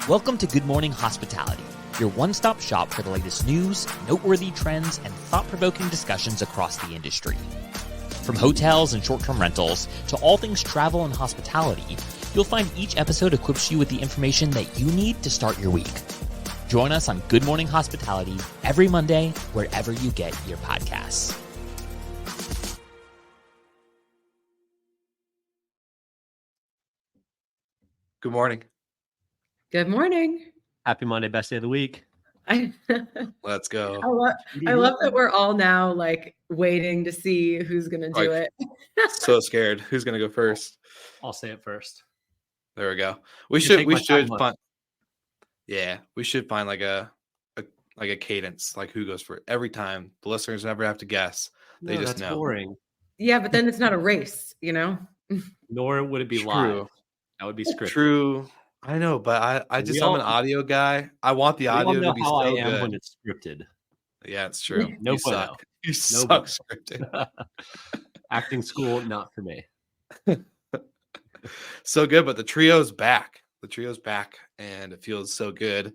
Welcome to Good Morning Hospitality, your one-stop shop for the latest news, noteworthy trends, and thought-provoking discussions across the industry. From hotels and short-term rentals to all things travel and hospitality, you'll find each episode equips you with the information that you need to start your week. Join us on Good Morning Hospitality every Monday, wherever you get your podcasts. Good morning. Good morning. Happy Monday, best day of the week. Let's go. I love that we're all now like waiting to see who's going to do it. So scared. Who's going to go first? I'll say it first. There we go. We should find. Yeah, we should find like a cadence, like who goes first every time. The listeners never have to guess. They just know. Boring. Yeah, but then it's not a race, you know. Nor would it be live. That would be scripted. True. I know, but I'm an audio guy. I want the audio to be so good. I am when it's scripted. Yeah, it's true. No, you suck. You suck scripted. Acting school, not for me. So good, but the trio's back. The trio's back, and it feels so good.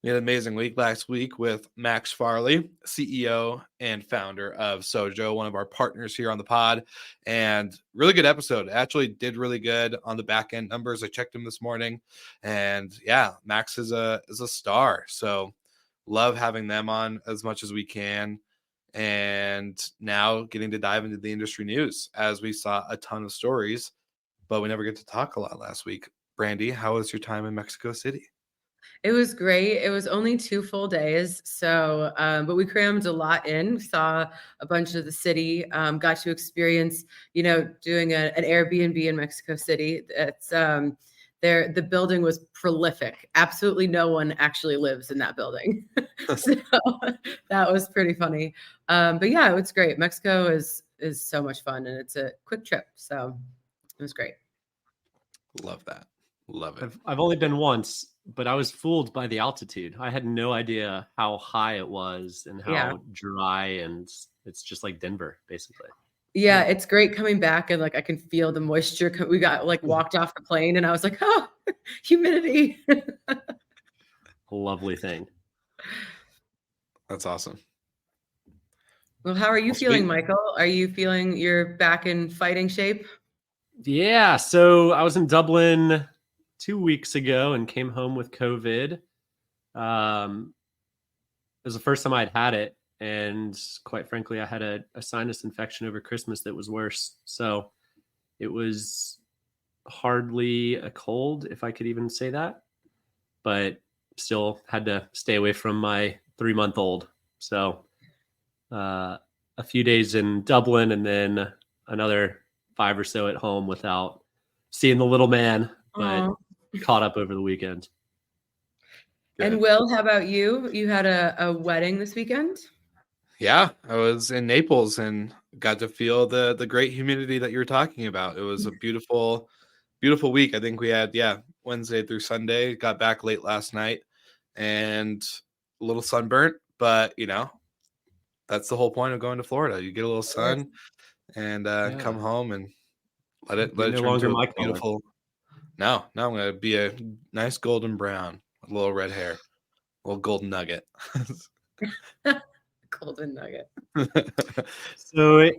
We had an amazing week last week with Max Farley, CEO and founder of Sojo, one of our partners here on the pod, and really good episode. Actually did really good on the back end numbers. I checked him this morning, and yeah, Max is a star. So love having them on as much as we can, and now getting to dive into the industry news as we saw a ton of stories, but we never get to talk a lot last week. Brandy, how was your time in Mexico City? It was great. It was only 2 full days. So, but we crammed a lot in, saw a bunch of the city, got to experience, doing an Airbnb in Mexico City. It's the building was prolific. Absolutely no one actually lives in that building. So that was pretty funny. But yeah, it's great. Mexico is so much fun, and it's a quick trip. So it was great. Love that. Love it. I've only been once, but I was fooled by the altitude. I had no idea how high it was and how dry, and it's just like Denver, basically. Yeah, it's great coming back, and like I can feel the moisture. We got walked off the plane, and I was like, oh, humidity. A lovely thing. That's awesome. Well, how are you feeling, Michael? Are you feeling you're back in fighting shape? Yeah, so I was in Dublin 2 weeks ago and came home with COVID. It was the first time I'd had it. And quite frankly, I had a sinus infection over Christmas that was worse. So it was hardly a cold, if I could even say that. But still had to stay away from my 3-month-old. So a few days in Dublin and then another 5 or so at home without seeing the little man. But caught up over the weekend. Good. And Will, how about you? You had a wedding this weekend? Yeah, I was in Naples and got to feel the great humidity that you were talking about. It was a beautiful, beautiful week. I think we had, Wednesday through Sunday, got back late last night and a little sunburnt, but that's the whole point of going to Florida. You get a little sun and come home and let it turn into a beautiful. No, I'm going to be a nice golden brown, a little red hair, a little golden nugget. Golden nugget. So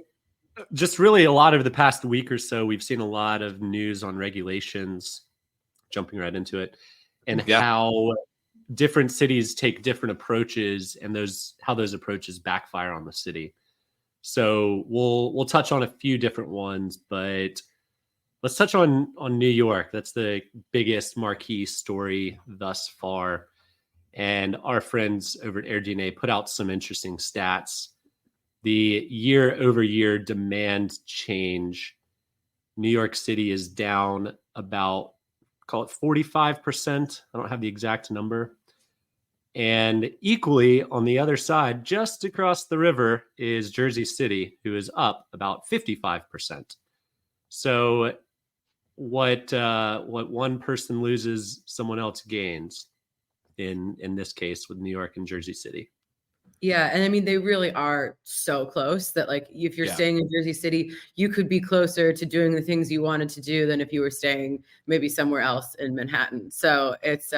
just really a lot of the past week or so, we've seen a lot of news on regulations, jumping right into it, and how different cities take different approaches and how those approaches backfire on the city. So we'll touch on a few different ones, but let's touch on New York. That's the biggest marquee story thus far. And our friends over at AirDNA put out some interesting stats. The year-over-year demand change, New York City is down about, call it 45%. I don't have the exact number. And equally on the other side, just across the river, is Jersey City, who is up about 55%. So what one person loses, someone else gains in this case with New York and Jersey City. Yeah, and I mean, they really are so close that, like, if you're Yeah. staying in Jersey City, you could be closer to doing the things you wanted to do than if you were staying maybe somewhere else in Manhattan. So it's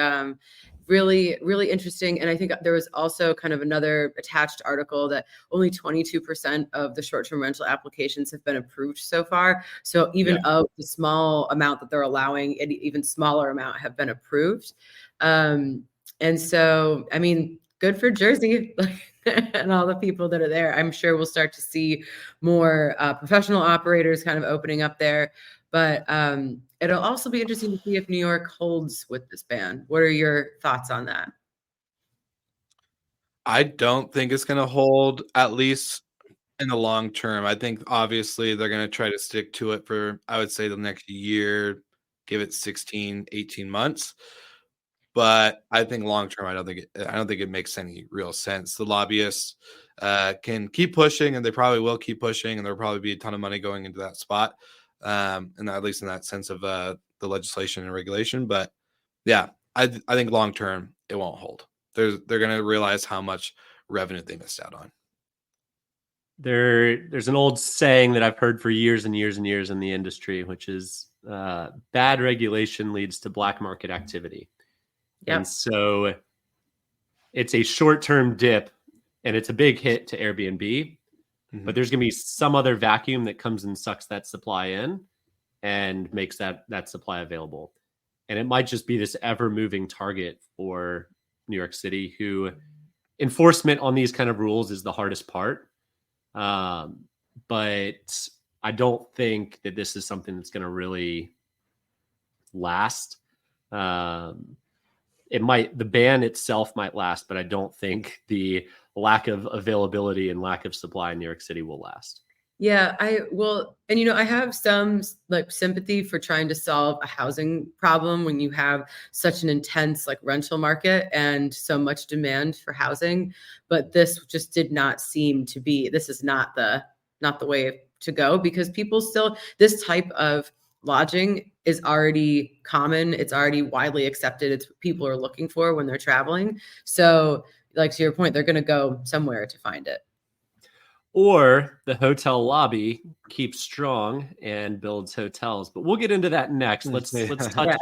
really, really interesting. And I think there was also kind of another attached article that only 22% of the short-term rental applications have been approved so far. So even of the small amount that they're allowing, an even smaller amount have been approved. And so, I mean, good for Jersey and all the people that are there. I'm sure we'll start to see more professional operators kind of opening up there. But it'll also be interesting to see if New York holds with this ban. What are your thoughts on that? I don't think it's going to hold, at least in the long term. I think obviously they're going to try to stick to it for, I would say, the next year, give it 16, 18 months. But I think long term, I don't think it makes any real sense. The lobbyists can keep pushing, and they probably will keep pushing, and there'll probably be a ton of money going into that spot, and at least in that sense of the legislation and regulation. But yeah, I think long term it won't hold. They're going to realize how much revenue they missed out on. There's an old saying that I've heard for years and years and years in the industry, which is bad regulation leads to black market activity. Yep. And so it's a short-term dip and it's a big hit to Airbnb, but there's going to be some other vacuum that comes and sucks that supply in and makes that supply available. And it might just be this ever-moving target for New York City, who enforcement on these kind of rules is the hardest part. But I don't think that this is something that's going to really last. The ban itself might last, but I don't think the lack of availability and lack of supply in New York City will last. Yeah, I have some sympathy for trying to solve a housing problem when you have such an intense rental market and so much demand for housing. But this just did not seem to be. This is not the way to go, because people still, this type of lodging is already common. It's already widely accepted. It's what people are looking for when they're traveling. So, to your point, they're going to go somewhere to find it. Or the hotel lobby keeps strong and builds hotels. But we'll get into that next. Let's touch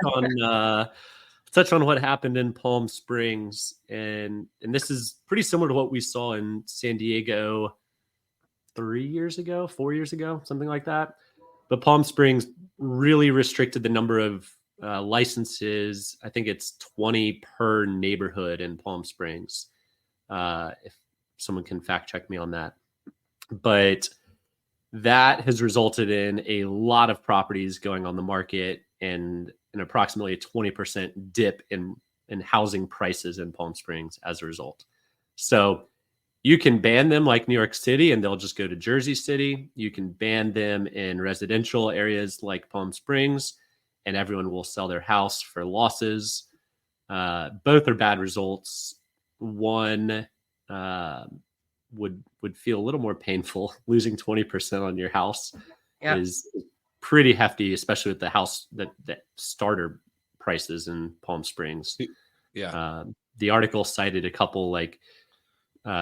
on what happened in Palm Springs. And this is pretty similar to what we saw in San Diego 4 years ago, something like that. But Palm Springs really restricted the number of licenses. I think it's 20 per neighborhood in Palm Springs. If someone can fact check me on that. But that has resulted in a lot of properties going on the market and an approximately a 20% dip in housing prices in Palm Springs as a result. So you can ban them like New York City and they'll just go to Jersey City. You can ban them in residential areas like Palm Springs and everyone will sell their house for losses. Both are bad results. One would feel a little more painful. Losing 20% on your house is pretty hefty, especially with the house that starter prices in Palm Springs. Yeah. The article cited a couple,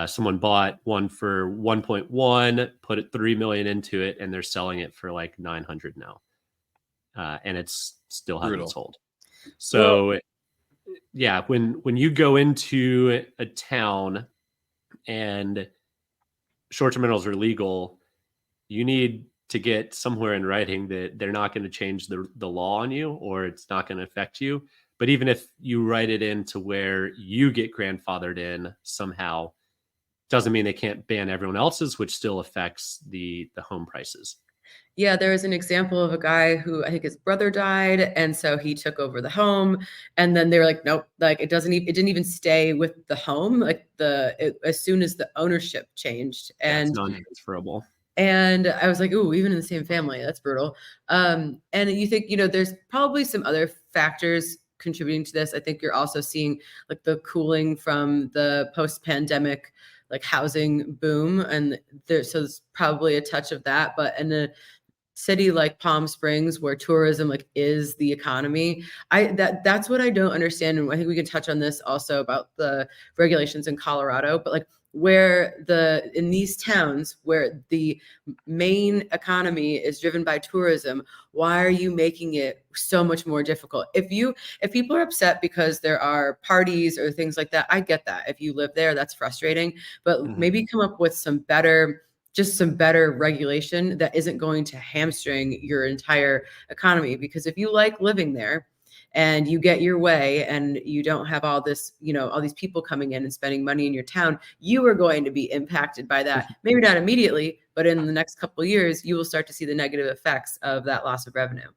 someone bought one for 1.1, put it 3 million into it, and they're selling it for like 900 now. And it's still hasn't sold. So when you go into a town and short-term rentals are legal, you need to get somewhere in writing that they're not going to change the law on you or it's not going to affect you. But even if you write it into where you get grandfathered in somehow, doesn't mean they can't ban everyone else's, which still affects the home prices. Yeah, there was an example of a guy who I think his brother died, and so he took over the home, and then they were like, nope, it didn't even stay with the home, as soon as the ownership changed, and it's non-transferable. And I was like, ooh, even in the same family, that's brutal. And you think, there's probably some other factors contributing to this. I think you're also seeing the cooling from the post-pandemic housing boom, and so there's probably a touch of that, but in a city like Palm Springs, where tourism is the economy, that's what I don't understand. And I think we can touch on this also about the regulations in Colorado, but in these towns where the main economy is driven by tourism, why are you making it so much more difficult? If people are upset because there are parties or things like that, I get that. If you live there, that's frustrating, but maybe come up with some better regulation that isn't going to hamstring your entire economy. Because if you like living there and you get your way and you don't have all this, all these people coming in and spending money in your town, you are going to be impacted by that. Maybe not immediately, but in the next couple of years, you will start to see the negative effects of that loss of revenue.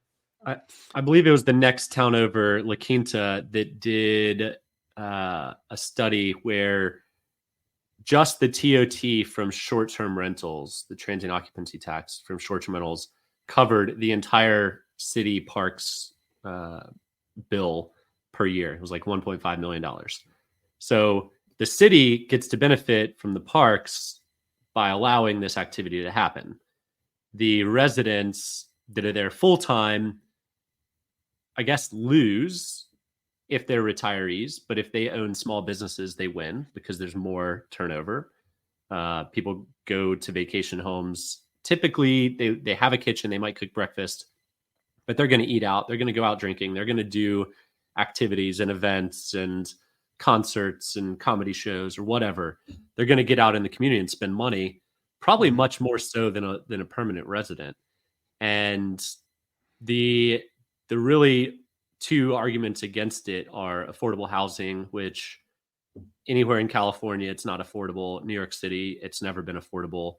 I believe it was the next town over, La Quinta, that did a study where just the TOT from short-term rentals, the transient occupancy tax from short-term rentals, covered the entire city parks bill per year. It was like $1.5 million. So the city gets to benefit from the parks by allowing this activity to happen. The residents that are there full-time, I guess, lose if they're retirees, but if they own small businesses, they win because there's more turnover. People go to vacation homes. Typically, they have a kitchen. They might cook breakfast, but they're going to eat out. They're going to go out drinking. They're going to do activities and events and concerts and comedy shows or whatever. They're going to get out in the community and spend money, probably much more so than a permanent resident. And the really two arguments against it are affordable housing, which anywhere in California, it's not affordable. New York City, it's never been affordable.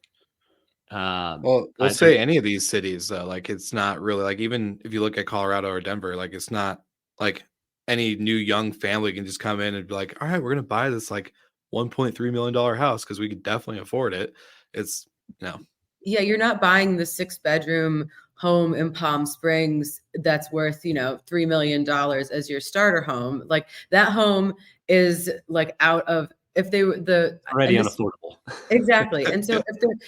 Well, let's say any of these cities, though, like it's not really like, even if you look at Colorado or Denver, like it's not like any new young family can just come in and be like, all right, we're going to buy this like $1.3 million house because we could definitely afford it. It's, Yeah, you're not buying the 6-bedroom home in Palm Springs that's worth, $3 million as your starter home. Like that home is like out of, if they were already unaffordable. Exactly. And so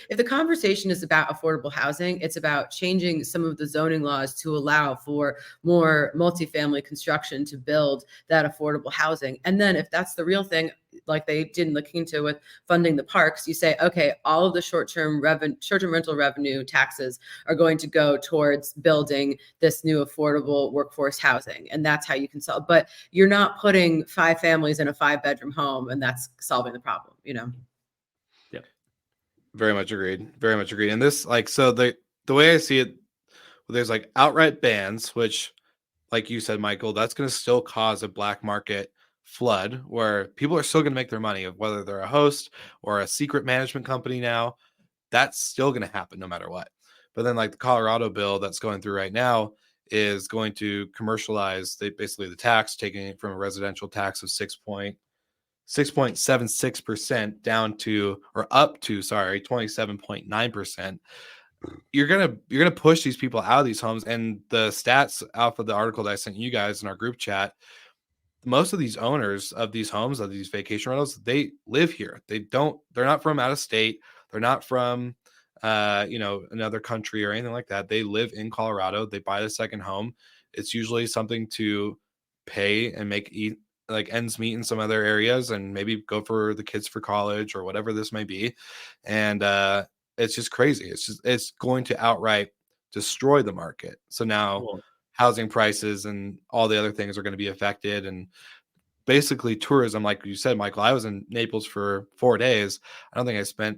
if the conversation is about affordable housing, it's about changing some of the zoning laws to allow for more multifamily construction to build that affordable housing. And then if that's the real thing, like they did in La Quinta with funding the parks, you say, okay, all of the short-term rental revenue taxes are going to go towards building this new affordable workforce housing. And that's how you can solve. But you're not putting 5 families in a 5-bedroom home and that's solving the problem, Yeah. Very much agreed. Very much agreed. And this, like, so the way I see it, there's like outright bans, which, like you said, Michael, that's going to still cause a black market flood where people are still going to make their money, of whether they're a host or a secret management company now. That's still going to happen no matter what. But then like the Colorado bill that's going through right now is going to commercialize basically the tax, taking it from a residential tax of 6.76% down to, or up to, 27.9%. You're gonna push these people out of these homes. And the stats out of the article that I sent you guys in our group chat, most of these owners of these homes, of these vacation rentals, they live here. They're not from out of state. They're not from another country or anything like that. They live in Colorado. They buy the second home. It's usually something to pay and make like ends meet in some other areas, and maybe go for the kids for college or whatever this may be. And it's just crazy. It's going to outright destroy the market. So now housing prices and all the other things are going to be affected. And basically tourism, like you said, Michael, I was in Naples for 4 days. I don't think I spent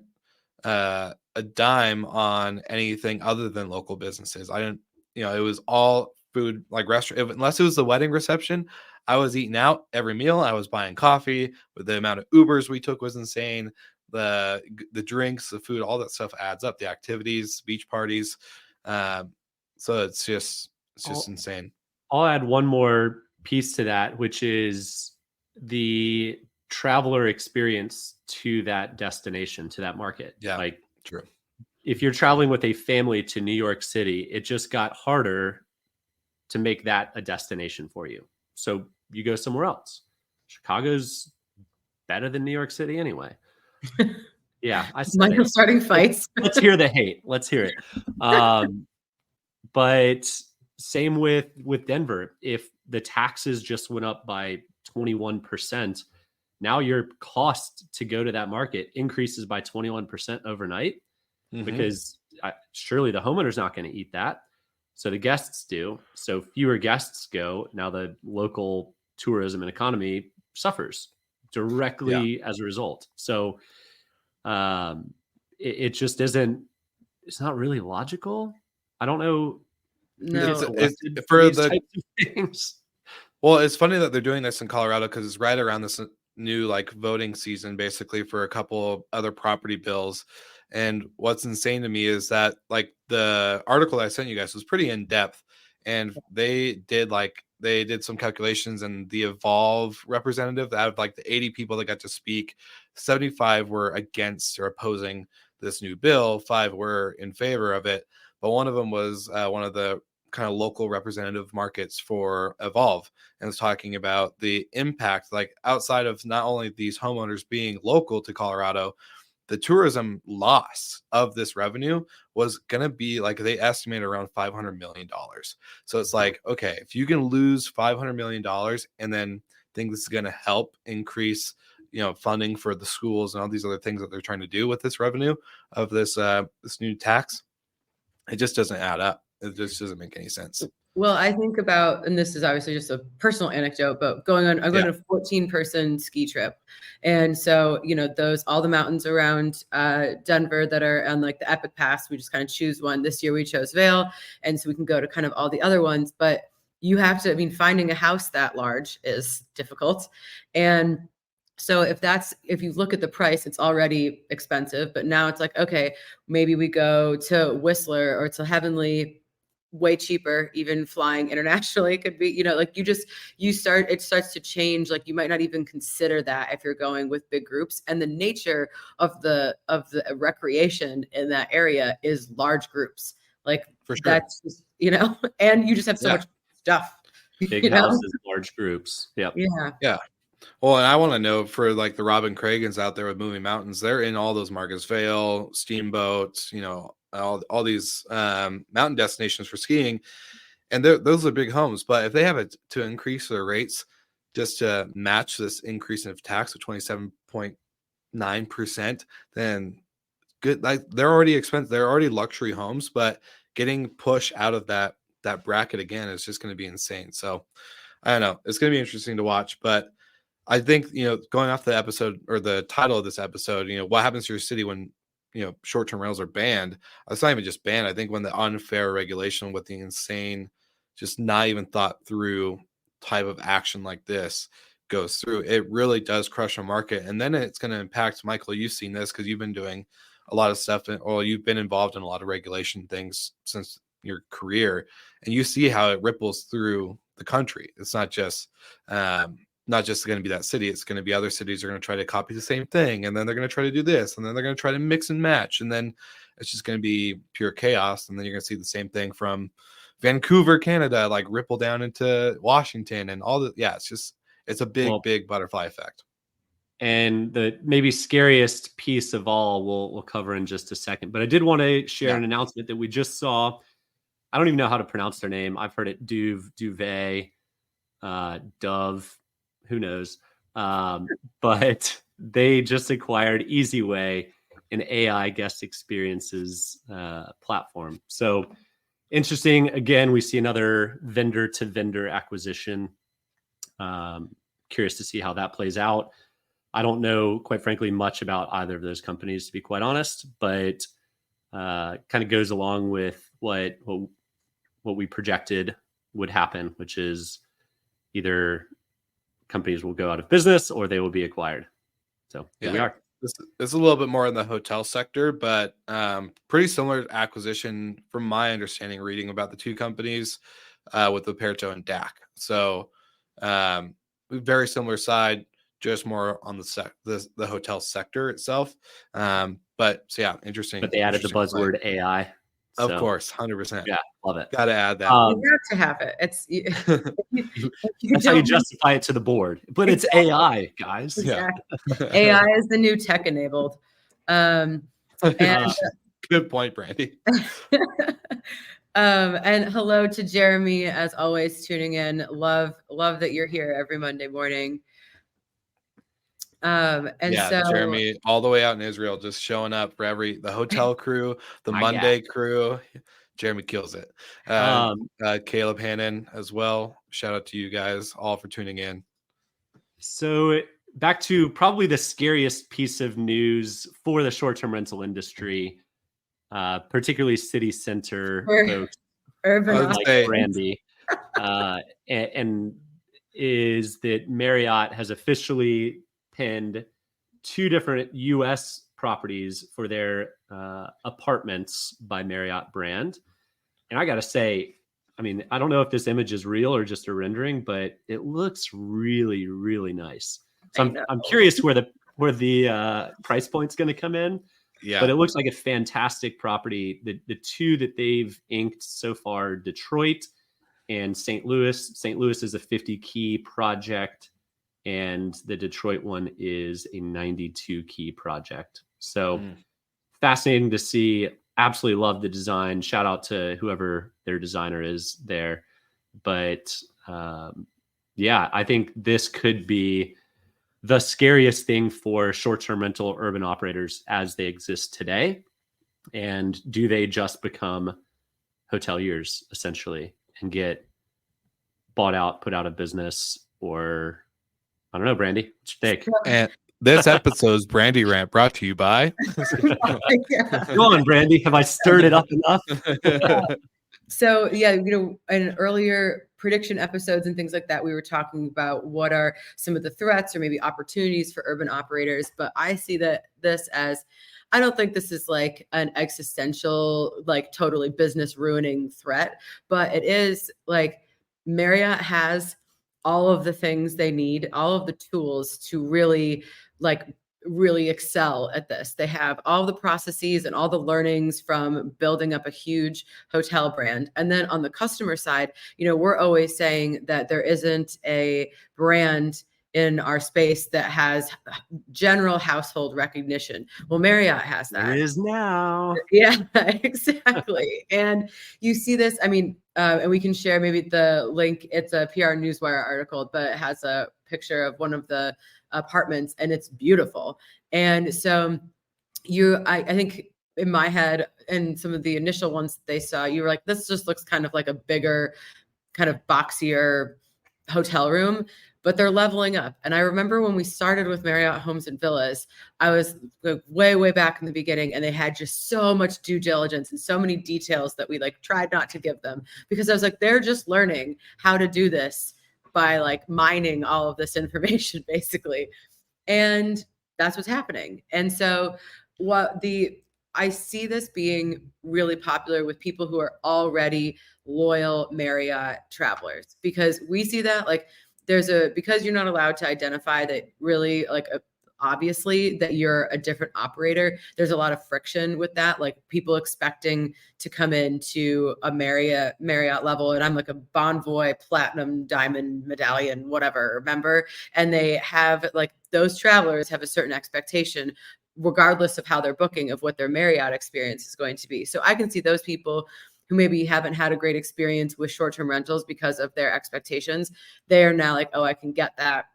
a dime on anything other than local businesses. I didn't, it was all food, like restaurant, unless it was the wedding reception. I was eating out every meal. I was buying coffee. With the amount of Ubers we took was insane. The drinks, the food, all that stuff adds up. The activities, beach parties. So it's just insane. I'll add one more piece to that, which is the traveler experience to that destination, to that market. Yeah, like true. If you're traveling with a family to New York City, it just got harder to make that a destination for you. So you go somewhere else. Chicago's better than New York City anyway. Yeah, I said Michael starting fights. Let's hear the hate. Let's hear it. But same with Denver. If the taxes just went up by 21%, Now your cost to go to that market increases by 21% overnight because surely the homeowner's not going to eat that. So the guests do. So fewer guests go. Now the local tourism and economy suffers directly as a result. So it just isn't, it's not really logical. I don't know. No, it's for the types of things. Well, it's funny that they're doing this in Colorado because it's right around this new like voting season, basically for a couple of other property bills. And what's insane to me is that like the article I sent you guys was pretty in depth, and they did some calculations, and the Evolve representative, out of like the 80 people that got to speak, 75 were against or opposing this new bill, 5 were in favor of it. But one of them was one of the kind of local representative markets for Evolve, and was talking about the impact, like outside of not only these homeowners being local to Colorado, the tourism loss of this revenue was going to be like, they estimate around $500 million. So it's like, okay, if you can lose $500 million and then think this is going to help increase, funding for the schools and all these other things that they're trying to do with this revenue of this new tax, it just doesn't add up. It just doesn't make any sense. Well, I think about, and this is obviously just a personal anecdote, but I'm going on a 14-person ski trip. And so, all the mountains around Denver that are on like the Epic Pass, we just kind of choose one. This year we chose Vail. And so we can go to kind of all the other ones, but you have to, finding a house that large is difficult. And so if you look at the price, it's already expensive, but now it's like, okay, maybe we go to Whistler or to Heavenly, way cheaper. Even flying internationally could be, it starts to change. Like you might not even consider that if you're going with big groups. And the nature of the recreation in that area is large groups. Like for sure. That's just, and you just have so much stuff. Big houses, large groups. Yep. Yeah. Well, and I want to know for like the Robin Cragans out there with Moving Mountains, they're in all those markets, Vail, Steamboat, all these mountain destinations for skiing. And those are big homes. But if they have it to increase their rates just to match this increase in tax of 27.9%, then good. Like they're already expensive. They're already luxury homes, but getting pushed out of that bracket again is just going to be insane. So I don't know. It's going to be interesting to watch, but I think, going off the episode or the title of this episode, what happens to your city when, short-term rentals are banned? It's not even just banned. I think when the unfair regulation with the insane, just not even thought through type of action like this goes through, it really does crush a market. And then it's going to impact, Michael, you've seen this because you've been doing a lot of stuff, or you've been involved in a lot of regulation things since your career, and you see how it ripples through the country. It's not just going to be that city. It's going to be other cities are going to try to copy the same thing. And then they're going to try to do this. And then they're going to try to mix and match. And then it's just going to be pure chaos. And then you're going to see the same thing from Vancouver, Canada, like ripple down into Washington and all that. Yeah, it's a big butterfly effect. And the maybe scariest piece of all we'll cover in just a second. But I did want to share an announcement that we just saw. I don't even know how to pronounce their name. I've heard it Duvet, Dove. Who knows? But they just acquired EasyWay, an AI guest experiences platform. So interesting. Again, we see another vendor to vendor acquisition. Curious to see how that plays out. I don't know, quite frankly, much about either of those companies, to be quite honest, but kind of goes along with what we projected would happen, which is either companies will go out of business or they will be acquired. So here we are. This is a little bit more in the hotel sector, but pretty similar acquisition from my understanding, reading about the two companies with Luperto and DAC. So very similar side, just more on the hotel sector itself. But so yeah, interesting. But they added the buzzword AI. So, of course, 100%. Yeah, love it. Got to add that. You have to have it. It's that's how you justify it to the board. But it's AI, guys. Exactly. Yeah. AI is the new tech-enabled. And good point, Brandy. And hello to Jeremy, as always, tuning in. Love that you're here every Monday morning. And so Jeremy all the way out in Israel, just showing up for the hotel crew, the Monday crew. Jeremy kills it. Caleb Hannon as well. Shout out to you guys all for tuning in. So back to probably the scariest piece of news for the short-term rental industry, particularly city center folks, urban like Brandy, and is that Marriott has officially pinned 2 different U.S. properties for their apartments by Marriott brand. And I got to say, I mean, I don't know if this image is real or just a rendering, but it looks really, really nice. So I'm curious where the price point's going to come in. Yeah. But it looks like a fantastic property. The 2 that they've inked so far, Detroit and St. Louis. St. Louis is a 50 key project, and the Detroit one is a 92 key project. So fascinating to see. Absolutely love the design. Shout out to whoever their designer is there. But yeah, I think this could be the scariest thing for short-term rental urban operators as they exist today. And do they just become hoteliers essentially and get bought out, put out of business? Or I don't know, Brandy, what you think? And this episode's Brandy Rant brought to you by Go on, Brandy. Have I stirred it up enough? So yeah, in earlier prediction episodes and things like that, we were talking about what are some of the threats or maybe opportunities for urban operators. But I see this as, I don't think this is like an existential, like totally business ruining threat, but it is like Marriott has all of the things they need, all of the tools to really excel at this. They have all the processes and all the learnings from building up a huge hotel brand. And then on the customer side, we're always saying that there isn't a brand in our space that has general household recognition. Well, Marriott has that. It is now. Yeah, exactly. And you see this, I mean, and we can share maybe the link. It's a PR Newswire article, but it has a picture of one of the apartments and it's beautiful. And so I think in my head and some of the initial ones they saw, you were like, this just looks kind of like a bigger, kind of boxier hotel room, but they're leveling up. And I remember when we started with Marriott Homes and Villas, I was way, way back in the beginning, and they had just so much due diligence and so many details that we tried not to give them, because I was like, they're just learning how to do this by mining all of this information basically. And that's what's happening. And so I see this being really popular with people who are already loyal Marriott travelers, because we see that because you're not allowed to identify that really obviously that you're a different operator. There's a lot of friction with that, people expecting to come into a Marriott level, and I'm like a Bonvoy Platinum Diamond Medallion whatever member, and they have those travelers have a certain expectation regardless of how they're booking of what their Marriott experience is going to be. So I can see those people who maybe haven't had a great experience with short-term rentals because of their expectations. They are now like, oh, I can get that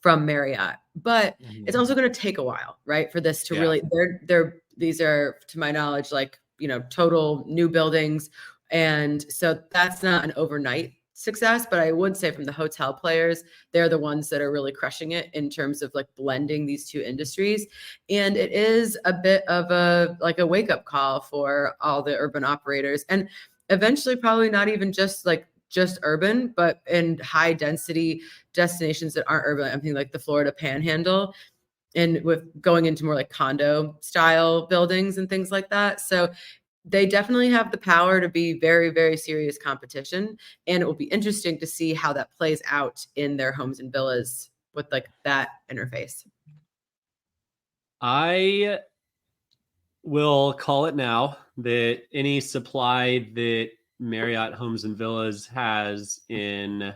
from Marriott. But it's also going to take a while, right? For this to really, these are, to my knowledge, total new buildings. And so that's not an overnight success, but I would say from the hotel players, they're the ones that are really crushing it in terms of blending these two industries. And it is a bit of a wake up call for all the urban operators, and eventually probably not even just urban, but in high density destinations that aren't urban. I'm thinking the Florida Panhandle, and with going into more condo style buildings and things like that. So they definitely have the power to be very, very serious competition. And it will be interesting to see how that plays out in their homes and villas with that interface. I will call it now that any supply that Marriott Homes and Villas has in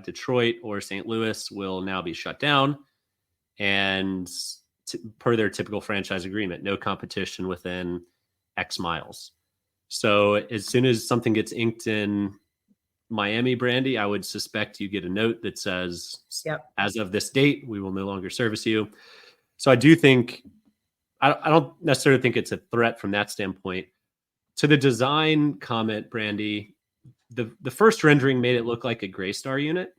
Detroit or St. Louis will now be shut down. And per their typical franchise agreement, no competition within X miles. So as soon as something gets inked in Miami, Brandy, I would suspect you get a note that says, Yep. as of this date, we will no longer service you. So I do think, I don't necessarily think it's a threat from that standpoint. To the design comment, Brandy, the first rendering made it look like a Graystar unit,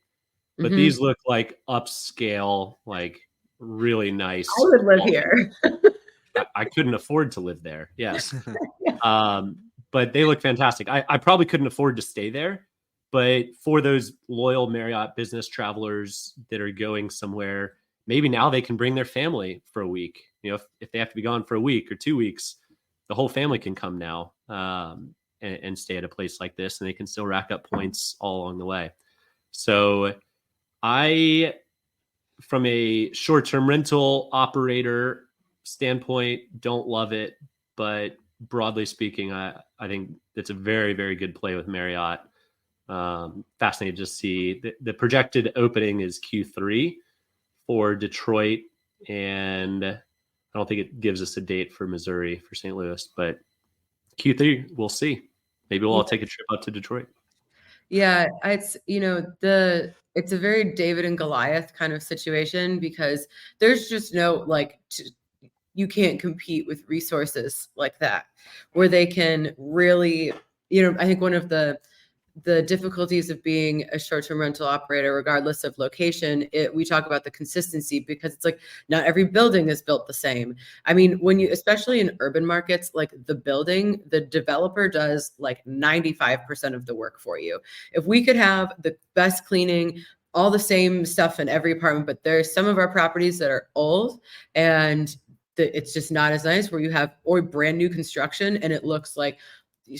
but Mhm. these look like upscale, like really nice. I would live here. I couldn't afford to live there. Yes. But they look fantastic. I probably couldn't afford to stay there, but for those loyal Marriott business travelers that are going somewhere, maybe now they can bring their family for a week. You know, if they have to be gone for a week or 2 weeks, the whole family can come now and stay at a place like this, and they can still rack up points all along the way. So from a short-term rental operator standpoint, don't love it, but broadly speaking, I think it's a very, very good play with Marriott. Fascinated to see the projected opening is Q3 for Detroit, and I don't think it gives us a date for Missouri for St. Louis, but Q3 we'll see. Maybe we'll all take a trip up to Detroit. Yeah, it's it's a very David and Goliath kind of situation, because there's just no you can't compete with resources like that where they can really, I think one of the difficulties of being a short-term rental operator, regardless of location, we talk about the consistency, because it's like not every building is built the same. I mean, especially in urban markets, like the developer does like 95% of the work for you. If we could have the best cleaning, all the same stuff in every apartment, but there's some of our properties that are old and it's just not as nice, where you have or brand new construction and it looks like a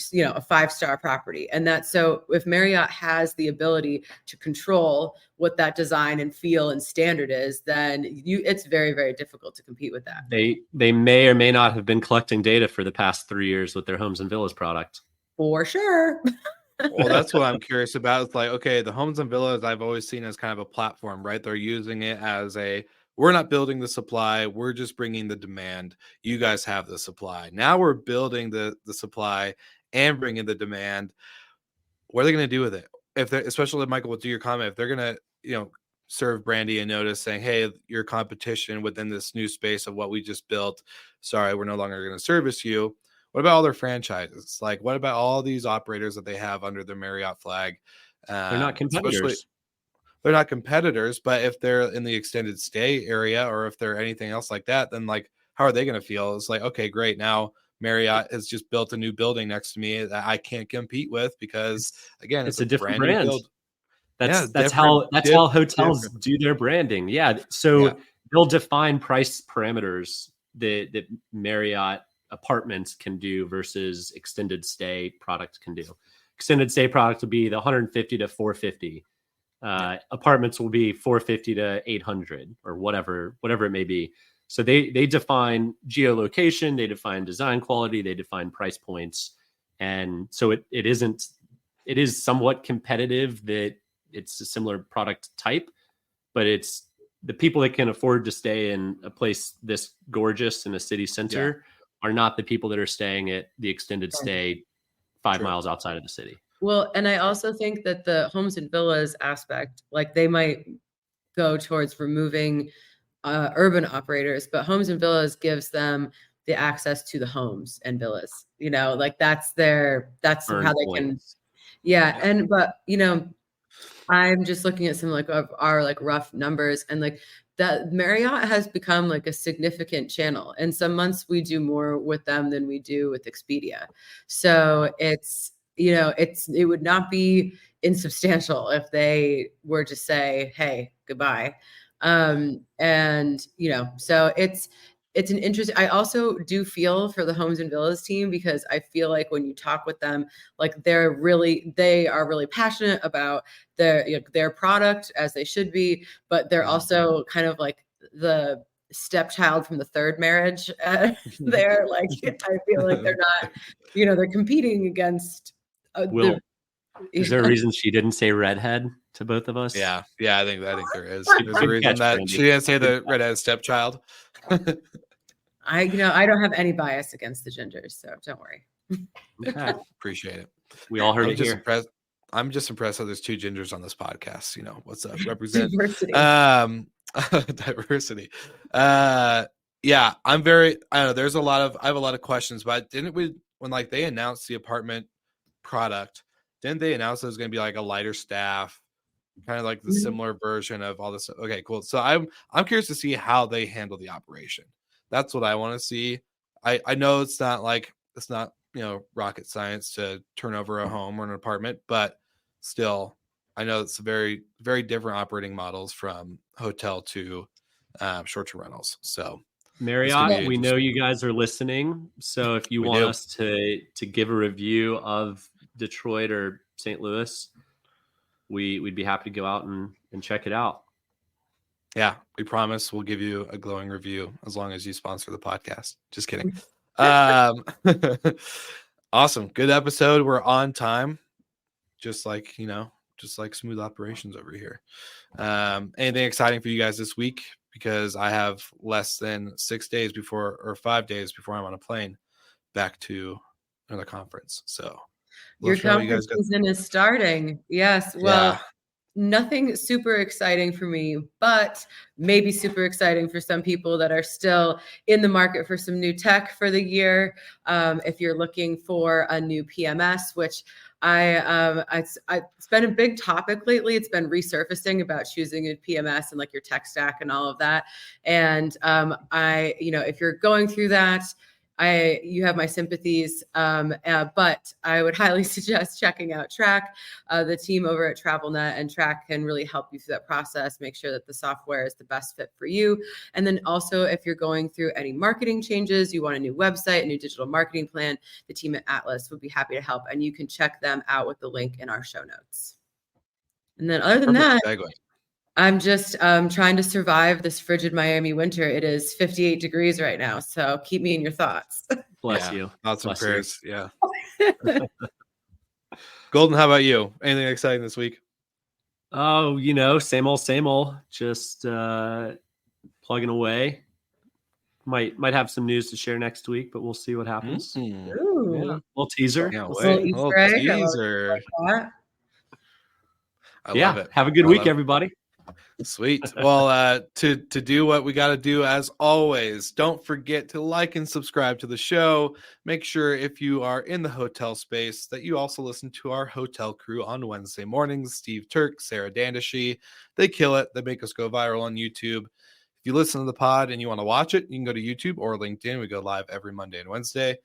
5-star property. And so if Marriott has the ability to control what that design and feel and standard is, then it's very, very difficult to compete with that. They may or may not have been collecting data for the past 3 years with their Homes and Villas product. For sure. Well, that's what I'm curious about. It's like, okay, the Homes and Villas I've always seen as kind of a platform, right? They're using it as we're not building the supply, we're just bringing the demand. You guys have the supply. Now we're building the supply and bringing the demand. What are they going to do with it? If they're, especially Michael, to your comment, if they're going to, serve Brandy a notice saying, hey, your competition within this new space of what we just built, sorry, we're no longer going to service you. What about all their franchises? Like, what about all these operators that they have under their Marriott flag? They're not competitors. They're not competitors, but if they're in the extended stay area or if they're anything else like that, then like, how are they going to feel? It's like, okay, great. Now Marriott has just built a new building next to me that I can't compete with because, again, it's a different brand. That's how hotels do their branding. Yeah. So they'll define price parameters that Marriott apartments can do versus extended stay product can do. Extended stay product will be the 150 to 450. Apartments will be 450 to 800 or whatever it may be. So they define geolocation, they define design quality, they define price points. And so it is somewhat competitive, that it's a similar product type, but it's the people that can afford to stay in a place this gorgeous in a city center are not the people that are staying at the extended stay 5 miles outside of the city. Well, and I also think that the Homes and Villas aspect, like they might go towards removing urban operators, but Homes and Villas gives them the access to the homes and villas, like that's how they can. And but I'm just looking at some of our rough numbers, and that Marriott has become a significant channel, and some months we do more with them than we do with Expedia. So it would not be insubstantial if they were to say, hey, goodbye. So it's an interesting, I also do feel for the Homes and Villas team, because I feel like when you talk with them, they are really passionate about their product, as they should be, but they're also kind of like the stepchild from the third marriage. I feel like they're not, they're competing against is there a reason she didn't say redhead to both of us? Yeah, I think there is. There's a reason that she didn't say the redhead stepchild. I don't have any bias against the gingers, so don't worry. Appreciate it. We all heard it here. I'm just impressed that there's two gingers on this podcast. What's up? Represent Diversity. diversity. Yeah, I don't know. I have a lot of questions, but didn't we, when like they announced the apartment product, didn't they announce it was going to be like a lighter staff, kind of like the similar version of all this? Okay, cool. So I'm curious to see how they handle the operation. That's what I want to see. I know it's not rocket science to turn over a home or an apartment, but still, I know it's very, very different operating models from hotel to short-term rentals. So Marriott, we know you guys are listening. So if you want us to give a review of Detroit or St. Louis, we'd be happy to go out and check it out. Yeah, we promise we'll give you a glowing review as long as you sponsor the podcast. Just kidding. Awesome. Good episode. We're on time. Just like smooth operations over here. Anything exciting for you guys this week? Because I have less than 5 days before I'm on a plane back to another conference. So your conference season is starting. Yes. Well, nothing super exciting for me, but maybe super exciting for some people that are still in the market for some new tech for the year. If you're looking for a new PMS, which it's been a big topic lately. It's been resurfacing about choosing a PMS and like your tech stack and all of that. And if you're going through that, you have my sympathies, but I would highly suggest checking out Track. The team over at TravelNet and Track can really help you through that process, make sure that the software is the best fit for you. And then also, if you're going through any marketing changes, you want a new website, a new digital marketing plan, the team at Atlas would be happy to help. And you can check them out with the link in our show notes. And then other than that, I'm just trying to survive this frigid Miami winter. It is 58 degrees right now, so keep me in your thoughts. Bless you. Thoughts and prayers. Yeah. Golden, how about you? Anything exciting this week? Oh, same old. Just plugging away. Might have some news to share next week, but we'll see what happens. Ooh. Yeah. Little teaser. Little teaser. I love it. Have a good week, everybody. Sweet. Well, to do what we got to do, as always, don't forget to like and subscribe to the show. Make sure if you are in the hotel space that you also listen to our hotel crew on Wednesday mornings. Steve Turk, Sarah Dandashi. They kill it. They make us go viral on YouTube. If you listen to the pod and you want to watch it, you can go to YouTube or LinkedIn. We go live every Monday and Wednesday.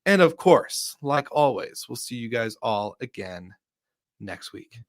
And of course, like always, we'll see you guys all again next week.